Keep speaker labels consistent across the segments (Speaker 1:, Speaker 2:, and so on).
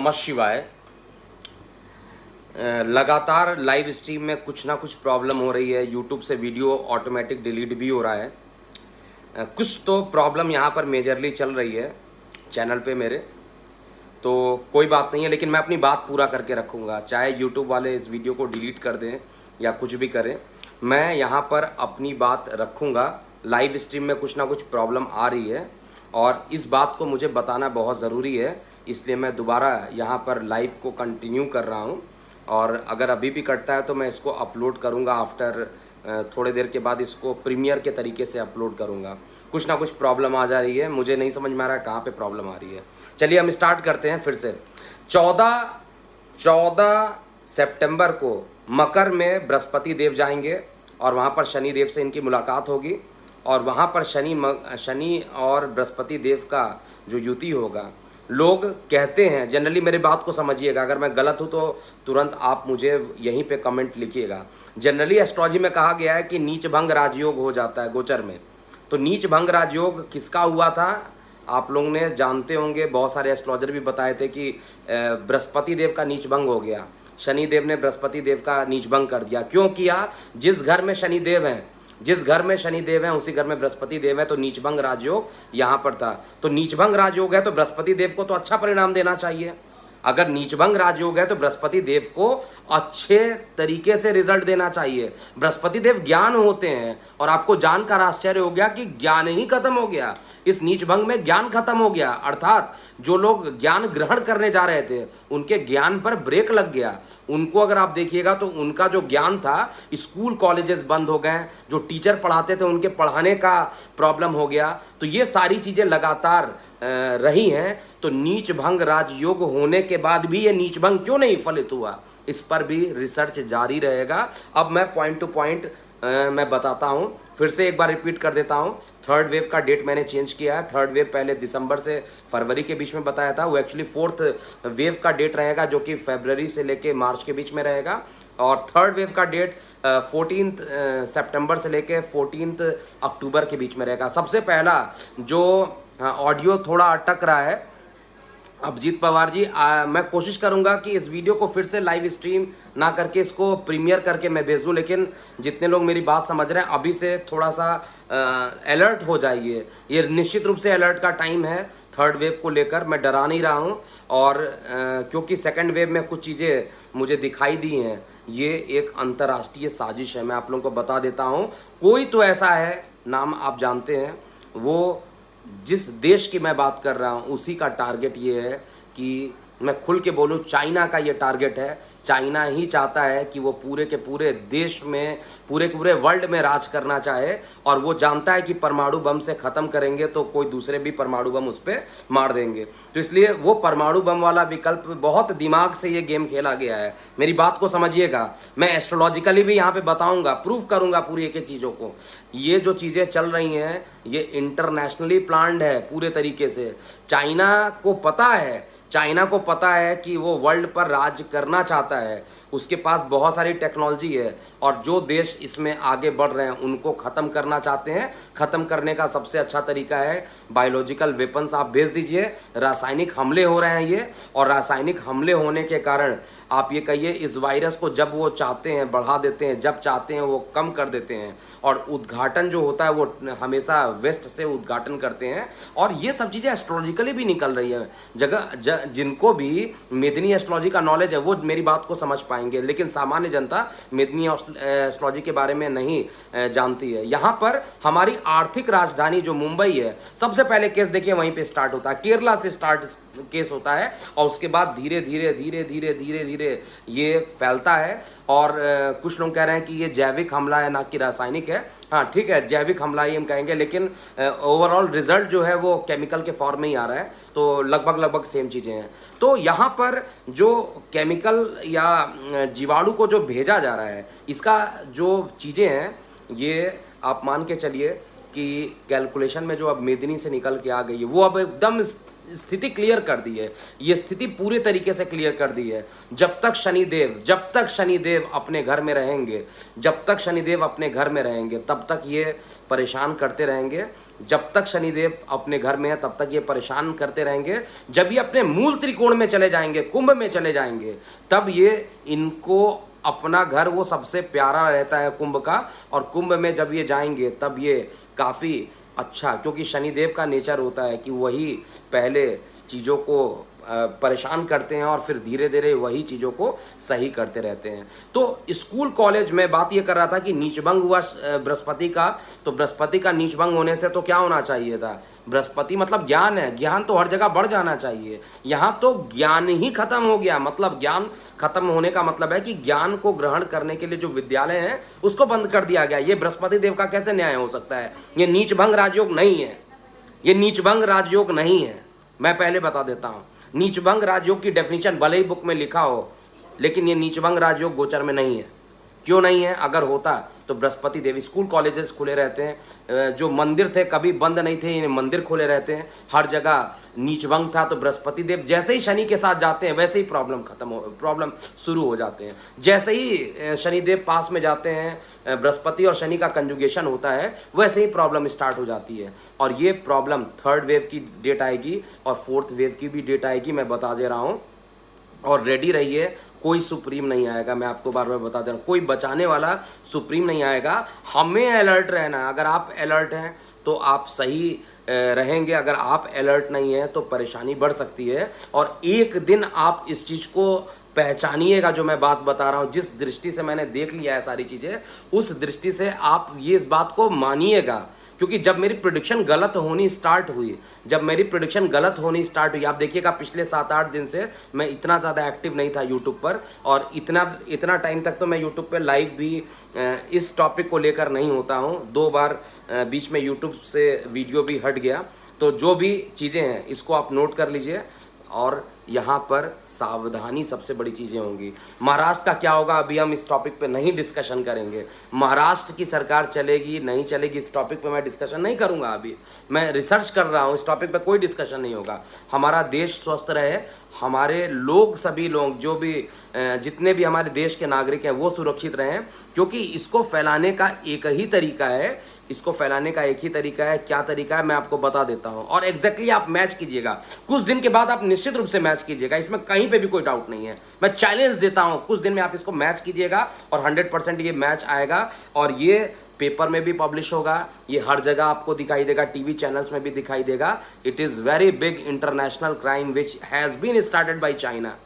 Speaker 1: नमः शिवाय। लगातार लाइव स्ट्रीम में कुछ ना कुछ प्रॉब्लम हो रही है। यूट्यूब से वीडियो ऑटोमेटिक डिलीट भी हो रहा है। कुछ तो प्रॉब्लम यहाँ पर मेजरली चल रही है चैनल पे मेरे, तो कोई बात नहीं है, लेकिन मैं अपनी बात पूरा करके रखूँगा। चाहे यूट्यूब वाले इस वीडियो को डिलीट कर दें या कुछ भी करें, मैं यहाँ पर अपनी बात रखूँगा। लाइव स्ट्रीम में कुछ ना कुछ प्रॉब्लम आ रही है और इस बात को मुझे बताना बहुत ज़रूरी है, इसलिए मैं दोबारा यहाँ पर लाइव को कंटिन्यू कर रहा हूँ। और अगर अभी भी कटता है तो मैं इसको अपलोड करूँगा आफ्टर थोड़ी देर के बाद इसको प्रीमियर के तरीके से अपलोड करूँगा। कुछ ना कुछ प्रॉब्लम आ जा रही है, मुझे नहीं समझ में आ रहा है कहाँ पे प्रॉब्लम आ रही है। चलिए हम स्टार्ट करते हैं फिर से। 14 सितंबर को मकर में बृहस्पति देव जाएंगे और वहाँ पर शनि देव से इनकी मुलाकात होगी और वहाँ पर शनि और बृहस्पति देव का जो युति होगा, लोग कहते हैं, जनरली मेरी बात को समझिएगा, अगर मैं गलत हूँ तो तुरंत आप मुझे यहीं पे कमेंट लिखिएगा। जनरली एस्ट्रोलॉजी में कहा गया है कि नीच भंग राजयोग हो जाता है गोचर में। तो नीच भंग राजयोग किसका हुआ था आप लोगों ने जानते होंगे, बहुत सारे एस्ट्रोलॉजर भी बताए थे कि बृहस्पति देव का नीच भंग हो गया। शनि देव ने बृहस्पति देव का नीच भंग कर दिया। क्यों किया? जिस घर में शनि देव हैं, जिस घर में शनि देव है उसी घर में बृहस्पति देव है, तो नीचभंग राजयोग यहाँ पर था। तो नीचभंग राजयोग है तो बृहस्पति देव को तो अच्छा परिणाम देना चाहिए। अगर नीचभंग राजयोग है तो बृहस्पति देव को अच्छे तरीके से रिजल्ट देना चाहिए। बृहस्पति देव ज्ञान होते हैं और आपको जानकर आश्चर्य हो गया कि ज्ञान ही खत्म हो गया। इस नीचभंग में ज्ञान खत्म हो गया, अर्थात जो लोग ज्ञान ग्रहण करने जा रहे थे उनके ज्ञान पर ब्रेक लग गया। उनको अगर आप देखिएगा तो उनका जो ज्ञान था, स्कूल कॉलेजेस बंद हो गए, जो टीचर पढ़ाते थे उनके पढ़ाने का प्रॉब्लम हो गया। तो ये सारी चीज़ें लगातार रही हैं। तो नीच भंग राजयोग होने के बाद भी ये नीच भंग क्यों नहीं फलित हुआ, इस पर भी रिसर्च जारी रहेगा। अब मैं पॉइंट टू पॉइंट मैं बताता हूँ, फिर से एक बार रिपीट कर देता हूँ। थर्ड वेव का डेट मैंने चेंज किया है। थर्ड वेव पहले दिसंबर से फरवरी के बीच में बताया था, वो एक्चुअली फोर्थ वेव का डेट रहेगा जो कि फरवरी से लेके मार्च के बीच में रहेगा। और थर्ड वेव का डेट 14 सितंबर से लेके 14 अक्टूबर के बीच में रहेगा। सबसे पहला जो ऑडियो थोड़ा अटक रहा है अभिजीत पवार जी, मैं कोशिश करूंगा कि इस वीडियो को फिर से लाइव स्ट्रीम ना करके इसको प्रीमियर करके मैं भेज दूं, लेकिन जितने लोग मेरी बात समझ रहे हैं अभी से थोड़ा सा अलर्ट हो जाइए। ये निश्चित रूप से अलर्ट का टाइम है थर्ड वेव को लेकर, मैं डरा नहीं रहा हूं। और क्योंकि सेकंड वेव में कुछ चीज़ें मुझे दिखाई दी हैं, ये एक अंतर्राष्ट्रीय साजिश है। मैं आप लोगों को बता देता हूँ, कोई तो ऐसा है, नाम आप जानते हैं, वो जिस देश की मैं बात कर रहा हूँ उसी का टारगेट ये है कि मैं खुल के बोलूँ, चाइना का ये टारगेट है। चाइना ही चाहता है कि वो पूरे के पूरे देश में, पूरे के पूरे वर्ल्ड में राज करना चाहे, और वो जानता है कि परमाणु बम से ख़त्म करेंगे तो कोई दूसरे भी परमाणु बम उस पर मार देंगे। तो इसलिए वो परमाणु बम वाला विकल्प, बहुत दिमाग से ये गेम खेला गया है। मेरी बात को समझिएगा, मैं एस्ट्रोलॉजिकली भी यहाँ पे बताऊँगा, प्रूफ करूँगा पूरी एक एक चीज़ों को। ये जो चीज़ें चल रही हैं ये इंटरनेशनली प्लान्ड है पूरे तरीके से। चाइना को पता है कि वो वर्ल्ड पर राज करना चाहता है, उसके पास बहुत सारी टेक्नोलॉजी है, और जो देश इसमें आगे बढ़ रहे हैं उनको ख़त्म करना चाहते हैं। ख़त्म करने का सबसे अच्छा तरीका है बायोलॉजिकल वेपन्स आप भेज दीजिए। रासायनिक हमले हो रहे हैं ये, और रासायनिक हमले होने के कारण आप ये कहिए इस वायरस को जब वो चाहते हैं बढ़ा देते हैं, जब चाहते हैं वो कम कर देते हैं। और उद्घाटन जो होता है वो हमेशा वेस्ट से उद्घाटन करते हैं। और ये सब चीज़ें एस्ट्रोलॉजिकली भी निकल रही है। जिनको भी मेदिनी एस्ट्रोलॉजी का नॉलेज है वो मेरी बात को समझ पाएंगे, लेकिन सामान्य जनता मेदिनी एस्ट्रोलॉजी के बारे में नहीं जानती है। यहाँ पर हमारी आर्थिक राजधानी जो मुंबई है, सबसे पहले केस देखिए वहीं पे स्टार्ट होता है, केरला से स्टार्ट केस होता है, और उसके बाद धीरे धीरे धीरे धीरे धीरे धीरे ये फैलता है। और कुछ लोग कह रहे हैं कि ये जैविक हमला है ना कि रासायनिक है। हाँ ठीक है, जैविक हमला ही हम कहेंगे, लेकिन ओवरऑल रिजल्ट जो है वो केमिकल के फॉर्म में ही आ रहा है, तो लगभग सेम चीज़ें हैं। तो यहाँ पर जो केमिकल या जीवाणु को जो भेजा जा रहा है, इसका जो चीज़ें हैं ये आप मान के चलिए कि कैलकुलेशन में जो अब मेदिनी से निकल के आ गई है वो अब एकदम स्थिति क्लियर कर दी है। ये स्थिति पूरे तरीके से क्लियर कर दी है। जब तक शनिदेव अपने घर में रहेंगे, तब तक ये परेशान करते रहेंगे। जब तक शनिदेव अपने घर में है तब तक ये परेशान करते रहेंगे। जब ये अपने मूल त्रिकोण में चले जाएंगे, कुंभ में चले जाएंगे, तब ये इनको अपना घर वो सबसे प्यारा रहता है कुंभ का, और कुंभ में जब ये जाएंगे तब ये काफ़ी अच्छा, क्योंकि शनिदेव का नेचर होता है कि वही पहले चीज़ों को परेशान करते हैं और फिर धीरे धीरे वही चीज़ों को सही करते रहते हैं। तो स्कूल कॉलेज में बात ये कर रहा था कि नीचभंग हुआ बृहस्पति का, तो बृहस्पति का नीचभंग होने से तो क्या होना चाहिए था, बृहस्पति मतलब ज्ञान है, ज्ञान तो हर जगह बढ़ जाना चाहिए। यहाँ तो ज्ञान ही खत्म हो गया, मतलब ज्ञान खत्म होने का मतलब है कि ज्ञान को ग्रहण करने के लिए जो विद्यालय है उसको बंद कर दिया गया। ये बृहस्पति देव का कैसे न्याय हो सकता है? ये नीचभंग राजयोग नहीं है, ये नीचभंग राजयोग नहीं है। मैं पहले बता देता हूँ, नीचभंग राजयोग की डेफिनेशन भले ही बुक में लिखा हो, लेकिन ये नीचभंग राजयोग गोचर में नहीं है। क्यों नहीं है? अगर होता तो बृहस्पति देव, स्कूल कॉलेजेस खुले रहते हैं, जो मंदिर थे कभी बंद नहीं थे, ये मंदिर खुले रहते हैं, हर जगह नीचभंग था। तो बृहस्पति देव जैसे ही शनि के साथ जाते हैं वैसे ही प्रॉब्लम शुरू हो जाते हैं। जैसे ही शनिदेव पास में जाते हैं, बृहस्पति और शनि का कंजुगेशन होता है, वैसे ही प्रॉब्लम स्टार्ट हो जाती है। और ये प्रॉब्लम 3rd वेव की डेट आएगी और 4th वेव की भी डेट आएगी, मैं बता दे रहा हूँ। और रेडी रहिए, कोई सुप्रीम नहीं आएगा, मैं आपको बार बार बता दे रहा हूँ, कोई बचाने वाला सुप्रीम नहीं आएगा। हमें अलर्ट रहना है। अगर आप अलर्ट हैं तो आप सही रहेंगे, अगर आप अलर्ट नहीं हैं तो परेशानी बढ़ सकती है। और एक दिन आप इस चीज़ को पहचानिएगा, जो मैं बात बता रहा हूँ, जिस दृष्टि से मैंने देख लिया है सारी चीज़ें, उस दृष्टि से आप ये इस बात को मानिएगा। क्योंकि जब मेरी प्रेडिक्शन गलत होनी स्टार्ट हुई, आप देखिएगा पिछले 7-8 दिन से मैं इतना ज़्यादा एक्टिव नहीं था यूट्यूब पर, और इतना टाइम तक तो मैं यूट्यूब पर लाइव भी इस टॉपिक को लेकर नहीं होता हूँ। 2 बार बीच में यूट्यूब से वीडियो भी हट गया। तो जो भी चीज़ें हैं इसको आप नोट कर लीजिए, और यहाँ पर सावधानी सबसे बड़ी चीज़ें होंगी। महाराष्ट्र का क्या होगा अभी हम इस टॉपिक पे नहीं डिस्कशन करेंगे। महाराष्ट्र की सरकार चलेगी नहीं चलेगी इस टॉपिक पे मैं डिस्कशन नहीं करूँगा। अभी मैं रिसर्च कर रहा हूँ, इस टॉपिक पे कोई डिस्कशन नहीं होगा। हमारा देश स्वस्थ रहे, हमारे लोग, सभी लोग जो भी जितने भी हमारे देश के नागरिक हैं वो सुरक्षित रहें, क्योंकि इसको फैलाने का एक ही तरीका है। क्या तरीका है मैं आपको बता देता हूँ, और एग्जैक्टली आप मैच कीजिएगा। कुछ दिन के बाद आप निश्चित रूप से मैच कीजिएगा, इसमें कहीं पे भी कोई डाउट नहीं है। मैं चैलेंज देता हूँ, कुछ दिन में आप इसको मैच कीजिएगा और 100% ये मैच आएगा। और ये पेपर में भी पब्लिश होगा, ये हर जगह आपको दिखाई देगा, टीवी चैनल्स में भी दिखाई देगा। It is very big international crime which has been started by China.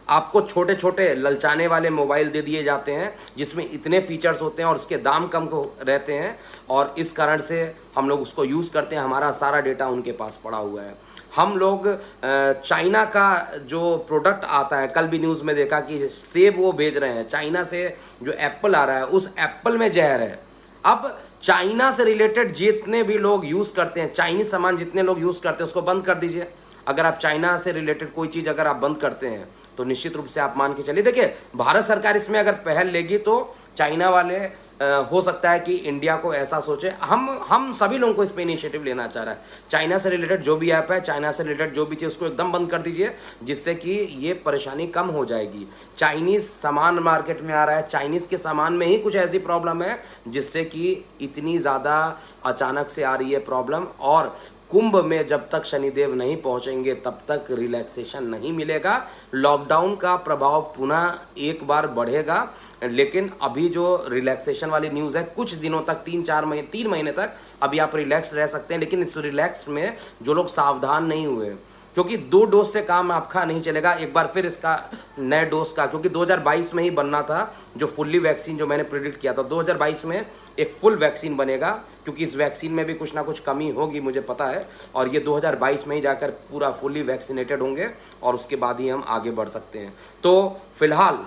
Speaker 1: आपको छोटे छोटे ललचाने वाले मोबाइल दे दिए जाते हैं जिसमें इतने फीचर्स होते हैं और उसके दाम कम रहते हैं, और इस कारण से हम लोग उसको यूज़ करते हैं। हमारा सारा डेटा उनके पास पड़ा हुआ है। हम लोग चाइना का जो प्रोडक्ट आता है, कल भी न्यूज़ में देखा कि सेब वो भेज रहे हैं चाइना से, जो एप्पल आ रहा है उस एप्पल में जहर है। अब चाइना से रिलेटेड जितने भी लोग यूज़ करते हैं, चाइनीज सामान जितने लोग यूज़ करते हैं उसको बंद कर दीजिए। अगर आप चाइना से रिलेटेड कोई चीज़ अगर आप बंद करते हैं तो निश्चित रूप से आप मान के चलिए, देखिए भारत सरकार इसमें अगर पहल लेगी तो चाइना वाले हो सकता है कि इंडिया को ऐसा सोचे। हम सभी लोगों को इस पर इनिशिएटिव लेना चाह रहा है। चाइना से रिलेटेड जो भी ऐप है, चाइना से रिलेटेड जो भी चीज़, उसको एकदम बंद कर दीजिए, जिससे कि ये परेशानी कम हो जाएगी। चाइनीज़ सामान मार्केट में आ रहा है, चाइनीज़ के सामान में ही कुछ ऐसी प्रॉब्लम है जिससे कि इतनी ज़्यादा अचानक से आ रही है प्रॉब्लम। और कुंभ में जब तक शनिदेव नहीं पहुंचेंगे तब तक रिलैक्सेशन नहीं मिलेगा। लॉकडाउन का प्रभाव पुनः एक बार बढ़ेगा, लेकिन अभी जो रिलैक्सेशन वाली न्यूज़ है, कुछ दिनों तक 3 महीने तक अभी आप रिलैक्स रह सकते हैं। लेकिन इस रिलैक्स में जो लोग सावधान नहीं हुए, क्योंकि 2 डोज से काम आपका नहीं चलेगा, एक बार फिर इसका नए डोज का, क्योंकि 2022 में ही बनना था जो फुल्ली वैक्सीन जो मैंने प्रिडिक्ट किया था, 2022 में एक फुल वैक्सीन बनेगा, क्योंकि इस वैक्सीन में भी कुछ ना कुछ कमी होगी मुझे पता है, और ये 2022 में ही जाकर पूरा फुल्ली वैक्सीनेटेड होंगे और उसके बाद ही हम आगे बढ़ सकते हैं। तो फिलहाल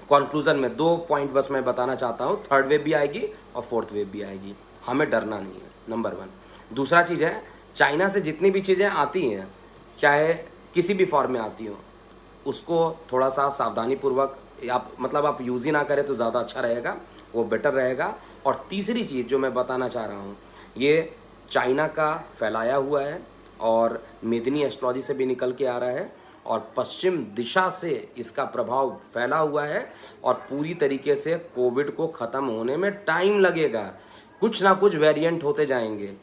Speaker 1: कंक्लूजन में 2 पॉइंट बस मैं बताना चाहता हूँ, 3rd वेव भी आएगी और 4th वेव भी आएगी, हमें डरना नहीं है, नंबर 1। दूसरा चीज़ है, चाइना से जितनी भी चीज़ें आती हैं, चाहे किसी भी फॉर्म में आती हो, उसको थोड़ा सा सावधानीपूर्वक आप यूज़ ही ना करें तो ज़्यादा अच्छा रहेगा, वो बेटर रहेगा। और तीसरी चीज़ जो मैं बताना चाह रहा हूँ, ये चाइना का फैलाया हुआ है और मेदिनी एस्ट्रोलॉजी से भी निकल के आ रहा है, और पश्चिम दिशा से इसका प्रभाव फैला हुआ है, और पूरी तरीके से कोविड को ख़त्म होने में टाइम लगेगा, कुछ ना कुछ वेरिएंट होते जाएंगे।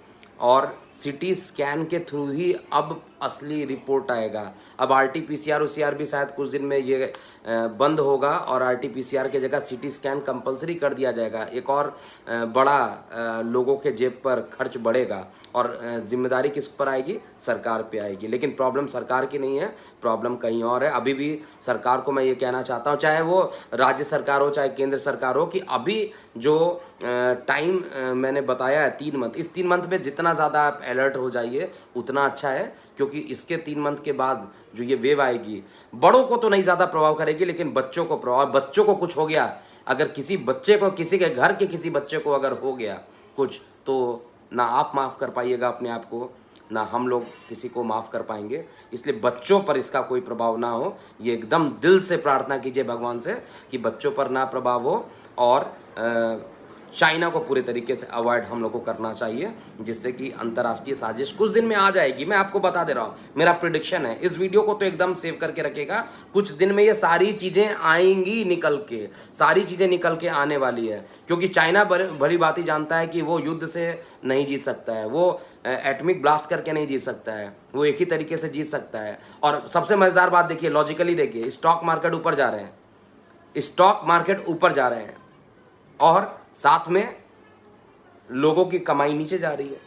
Speaker 1: और सीटी स्कैन के थ्रू ही अब असली रिपोर्ट आएगा। अब RT-PCR UCR भी शायद कुछ दिन में ये बंद होगा और RT-PCR की जगह CT स्कैन कंपलसरी कर दिया जाएगा। एक और बड़ा लोगों के जेब पर खर्च बढ़ेगा और जिम्मेदारी किस पर आएगी? सरकार पे आएगी। लेकिन प्रॉब्लम सरकार की नहीं है, प्रॉब्लम कहीं और है। अभी भी सरकार को मैं ये कहना चाहता हूँ, चाहे वो राज्य सरकार हो चाहे केंद्र सरकार हो, कि अभी जो टाइम मैंने बताया है 3 मंथ, इस 3 मंथ में जितना ज़्यादा आप अलर्ट हो जाइए उतना अच्छा है, क्योंकि इसके 3 मंथ के बाद जो ये वेव आएगी बड़ों को तो नहीं ज़्यादा प्रभाव करेगी, लेकिन बच्चों को प्रभाव, बच्चों को कुछ हो गया, अगर किसी बच्चे को, किसी के घर के किसी बच्चे को अगर हो गया कुछ, तो ना आप माफ़ कर पाइएगा अपने आप को, ना हम लोग किसी को माफ़ कर पाएंगे। इसलिए बच्चों पर इसका कोई प्रभाव ना हो, ये एकदम दिल से प्रार्थना कीजिए भगवान से कि बच्चों पर ना प्रभाव हो। और चाइना को पूरे तरीके से अवॉइड हम लोग को करना चाहिए, जिससे कि अंतर्राष्ट्रीय साजिश कुछ दिन में आ जाएगी। मैं आपको बता दे रहा हूँ, मेरा प्रिडिक्शन है। इस वीडियो को तो एकदम सेव करके रखेगा, कुछ दिन में ये सारी चीज़ें आएंगी निकल के, सारी चीज़ें निकल के आने वाली है। क्योंकि चाइना भली बात ही जानता है कि वो युद्ध से नहीं जीत सकता है, वो एटॉमिक ब्लास्ट करके नहीं जीत सकता है, वो एक ही तरीके से जीत सकता है। और सबसे मज़ेदार बात देखिए, लॉजिकली देखिए, स्टॉक मार्केट ऊपर जा रहे हैं, स्टॉक मार्केट ऊपर जा रहे हैं और साथ में लोगों की कमाई नीचे जा रही है।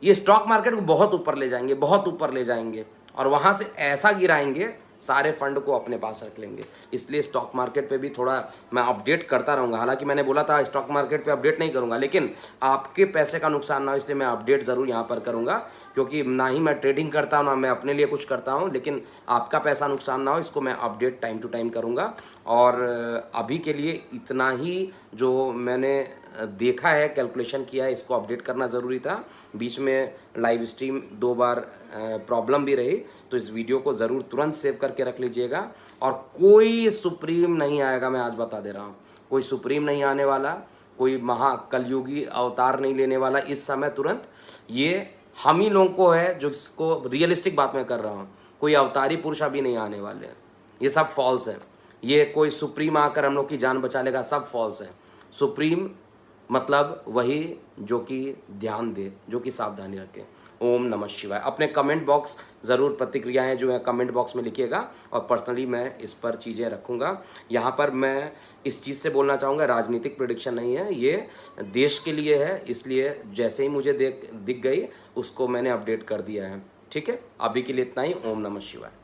Speaker 1: ये स्टॉक मार्केट को बहुत ऊपर ले जाएंगे, बहुत ऊपर ले जाएंगे, और वहाँ से ऐसा गिराएंगे, सारे फंड को अपने पास रख लेंगे। इसलिए स्टॉक मार्केट पे भी थोड़ा मैं अपडेट करता रहूँगा। हालांकि मैंने बोला था स्टॉक मार्केट पे अपडेट नहीं करूँगा, लेकिन आपके पैसे का नुकसान ना हो इसलिए मैं अपडेट ज़रूर यहाँ पर करूँगा, क्योंकि ना ही मैं ट्रेडिंग करता हूँ ना मैं अपने लिए कुछ करता हूँ, लेकिन आपका पैसा नुकसान ना हो इसको मैं अपडेट टाइम टू टाइम करूँगा। और अभी के लिए इतना ही जो मैंने देखा है, कैलकुलेशन किया है, इसको अपडेट करना ज़रूरी था। बीच में लाइव स्ट्रीम 2 बार प्रॉब्लम भी रही, तो इस वीडियो को ज़रूर तुरंत सेव करके रख लीजिएगा। और कोई सुप्रीम नहीं आएगा, मैं आज बता दे रहा हूँ, कोई सुप्रीम नहीं आने वाला, कोई महाकलयुगी अवतार नहीं लेने वाला इस समय तुरंत। ये हम ही लोगों को है जो इसको रियलिस्टिक बात मैं कर रहा हूँ, कोई अवतारी पुरुष अभी नहीं आने वाले हैं, ये सब फॉल्स है। ये कोई सुप्रीम आकर हम लोग की जान बचा लेगा, सब फॉल्स है। सुप्रीम मतलब वही जो कि ध्यान दे, जो कि सावधानी रखे। ओम नमः शिवाय। अपने कमेंट बॉक्स ज़रूर प्रतिक्रियाएं जो है कमेंट बॉक्स में लिखिएगा, और पर्सनली मैं इस पर चीज़ें रखूँगा। यहाँ पर मैं इस चीज़ से बोलना चाहूँगा, राजनीतिक प्रेडिक्शन नहीं है, ये देश के लिए है, इसलिए जैसे ही मुझे दिख गई उसको मैंने अपडेट कर दिया है। ठीक है, अभी के लिए इतना ही। ओम नमः शिवाय।